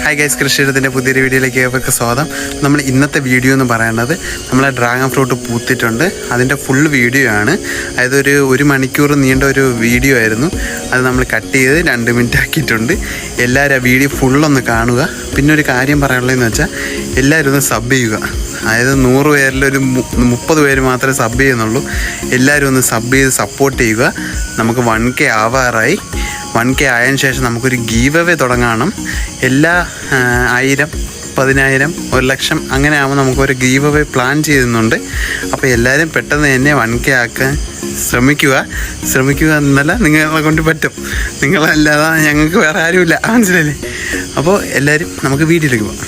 Hi guys, കൃഷിയിടത്തിൻ്റെ പുതിയൊരു വീഡിയോയിലേക്ക് ഏവർക്കും സ്വാഗതം. നമ്മൾ ഇന്നത്തെ വീഡിയോ എന്ന് പറയുന്നത് നമ്മളെ ഡ്രാഗൺ ഫ്രൂട്ട് പൂത്തിട്ടുണ്ട്, അതിൻ്റെ ഫുൾ വീഡിയോ ആണ്. അതായത് ഒരു മണിക്കൂർ നീണ്ട ഒരു വീഡിയോ ആയിരുന്നു. അത് നമ്മൾ കട്ട് ചെയ്ത് 2 മിനിറ്റ് ആക്കിയിട്ടുണ്ട്. എല്ലാവരും ആ വീഡിയോ ഫുള്ളൊന്ന് കാണുക. പിന്നെ ഒരു കാര്യം പറയാനുള്ളതെന്ന് വെച്ചാൽ എല്ലാവരും ഒന്ന് സബ് ചെയ്യുക. അതായത് 100 പേരിലൊരു 30 പേര് മാത്രമേ സബ് ചെയ്യുന്നുള്ളൂ. എല്ലാവരും ഒന്ന് സബ് ചെയ്ത് സപ്പോർട്ട് ചെയ്യുക. നമുക്ക് 1K ആവാറായി. 1K ആയതിനു ശേഷം നമുക്കൊരു ഗീവ് അവേ തുടങ്ങണം. എല്ലാ 1000, 10,000, 1,00,000 അങ്ങനെ ആകുമ്പോൾ നമുക്കൊരു ഗീവ് അവേ പ്ലാൻ ചെയ്യുന്നുണ്ട്. അപ്പോൾ എല്ലാവരും പെട്ടെന്ന് തന്നെ 1K ആക്കാൻ ശ്രമിക്കുക എന്നല്ല, നിങ്ങളെ കൊണ്ട് പറ്റും. നിങ്ങളല്ലാതെ ഞങ്ങൾക്ക് വേറെ ആരുമില്ല, മനസ്സിലല്ലേ? അപ്പോൾ എല്ലാവരും നമുക്ക് വീഡിയോയിലേക്ക് പോകാം.